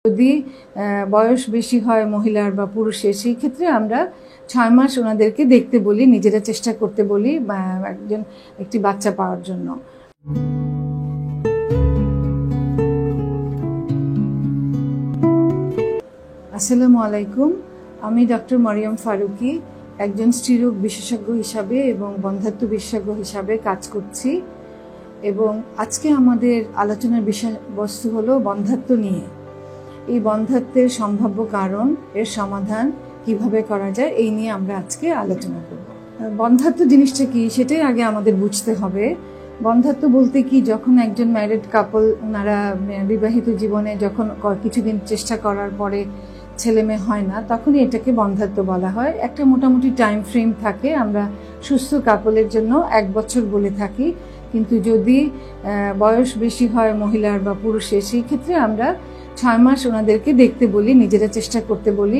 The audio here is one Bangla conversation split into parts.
যদি বয়স বেশি হয় মহিলার বা পুরুষের, সেই ক্ষেত্রে আমরা 6 মাস ওনাদেরকে দেখতে বলি, নিজেরা চেষ্টা করতে বলি একটি বাচ্চা পাওয়ার জন্য। আসসালামু আলাইকুম, আমি ডক্টর মরিয়ম ফারুকি, একজন স্ত্রীরোগ বিশেষজ্ঞ হিসাবে এবং বন্ধ্যাত্ব বিশেষজ্ঞ হিসাবে কাজ করছি। এবং আজকে আমাদের আলোচনার বিষয়বস্তু হলো বন্ধ্যাত্ব নিয়ে। এই বন্ধ্যাত্বের সম্ভাব্য কারণ, এর সমাধান কিভাবে করা যায়, এই নিয়ে আমরা আজকে আলোচনা করব। বন্ধ্যাত্ব জিনিসটা কি সেটাই আগে আমাদের বুঝতে হবে। বন্ধ্যাত্ব বলতে কি, যখন একজন ম্যারিড কাপল, ওনারা বিবাহিত জীবনে যখন কিছুদিন চেষ্টা করার পরে ছেলে মেয়ে হয় না, তখনই এটাকে বন্ধ্যাত্ব বলা হয়। একটা মোটামুটি টাইম ফ্রেম থাকে, আমরা সুস্থ কাপলের জন্য 1 বছর বলে থাকি, কিন্তু যদি বয়স বেশি হয় মহিলার বা পুরুষের, সেই ক্ষেত্রে আমরা 6 মাস ওনাদেরকে দেখতে বলি, নিজেরা চেষ্টা করতে বলি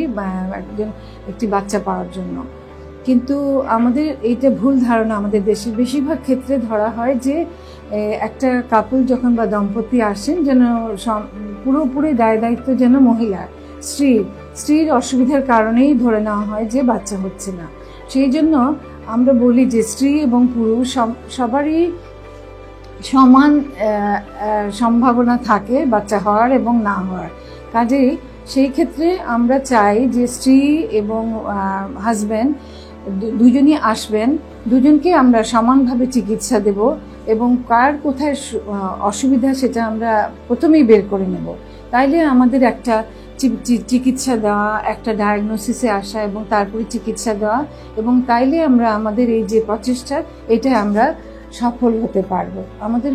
একটি বাচ্চা পাওয়ার জন্য। কিন্তু আমাদের এইটা ভুল ধারণা। আমাদের দেশের বেশিরভাগ ক্ষেত্রে ধরা হয় যে একটা কাপল যখন বা দম্পতি আসেন, যেন পুরোপুরি দায়িত্ব যেন মহিলার, স্ত্রীর অসুবিধার কারণেই ধরে নেওয়া হয় যে বাচ্চা হচ্ছে না। সেই জন্য আমরা বলি যে স্ত্রী এবং পুরুষ সবারই সমান সম্ভাবনা থাকে বাচ্চা হওয়ার এবং না হওয়ার। কাজেই সেই ক্ষেত্রে আমরা চাই যে স্ত্রী এবং হাজব্যান্ড দুজনই আসবেন, দুজনকে আমরা সমানভাবে চিকিৎসা দেব এবং কার কোথায় অসুবিধা সেটা আমরা প্রথমেই বের করে নেব। তাইলে আমাদের একটা চিকিৎসা দেওয়া, একটা ডায়াগনোসিসে আসা এবং তারপরে চিকিৎসা দেওয়া, এবং তাইলে আমরা আমাদের এই যে প্রচেষ্টা, এটা আমরা সফল হতে পারবো। আমাদের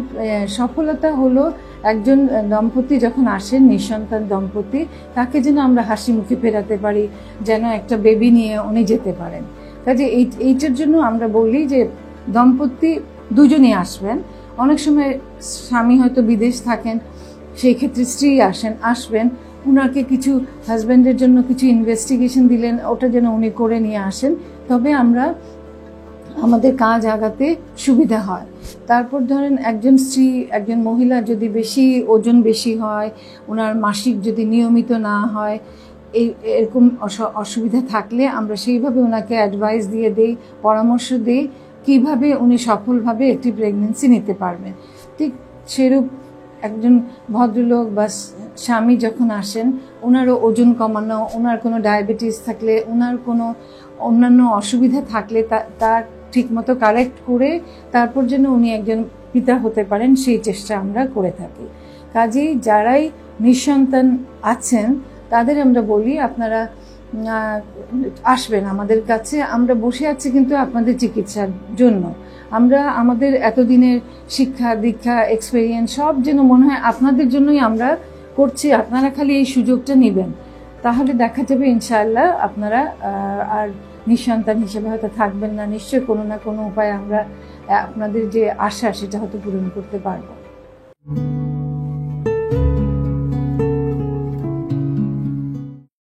সফলতা হলো একজন দম্পতি যখন আসেন, নিঃসন্তান দম্পতি, তাকে যেন আমরা হাসি মুখে ফেরাতে পারি, যেন একটা বেবি নিয়ে উনি যেতে পারেন। কাজে এইটার জন্য আমরা বলি যে দম্পতি দুজনেই আসবেন। অনেক সময় স্বামী হয়তো বিদেশ থাকেন, সেই ক্ষেত্রে স্ত্রী আসবেন, উনাকে কিছু হাজব্যান্ডের জন্য কিছু ইনভেস্টিগেশন দিলেন, ওটা যেন উনি করে নিয়ে আসেন, তবে আমাদের কাজ আগাতে সুবিধা হয়। তারপর ধরেন একজন মহিলা যদি ওজন বেশি হয়, ওনার মাসিক যদি নিয়মিত না হয়, এরকম অসুবিধা থাকলে আমরা সেইভাবে ওনাকে অ্যাডভাইস দিয়ে দেই, পরামর্শ দিই কিভাবে উনি সফলভাবে একটি প্রেগনেন্সি নিতে পারবেন। ঠিক সেরূপ একজন ভদ্রলোক বা স্বামী যখন আসেন, ওনারও ওজন কমানো, ওনার কোনো ডায়াবেটিস থাকলে, ওনার কোনো অন্যান্য অসুবিধা থাকলে তার ঠিকমতো কারেক্ট করে তারপর যেন উনি একজন পিতা হতে পারেন, সেই চেষ্টা আমরা করে থাকি। কাজেই যারাই নিঃসন্তান আছেন তাদের আমরা বলি, আপনারা আসবেন আমাদের কাছে, আমরা বসে আছি কিন্তু আপনাদের চিকিৎসার জন্য। আমরা আমাদের এতদিনের শিক্ষা দীক্ষা এক্সপেরিয়েন্স সব যেন মনে হয় আপনাদের জন্যই আমরা করছি, আপনারা খালি এই সুযোগটা নেবেন, তাহলে দেখা যাবে ইনশাআল্লাহ আপনারা আর নিঃসন্তান হিসেবে হয়তো থাকবেন না। নিশ্চয়ই কোনো না কোনো উপায়ে আমরা আপনাদের যে আশা সেটা হয়তো পূরণ করতে পারবো।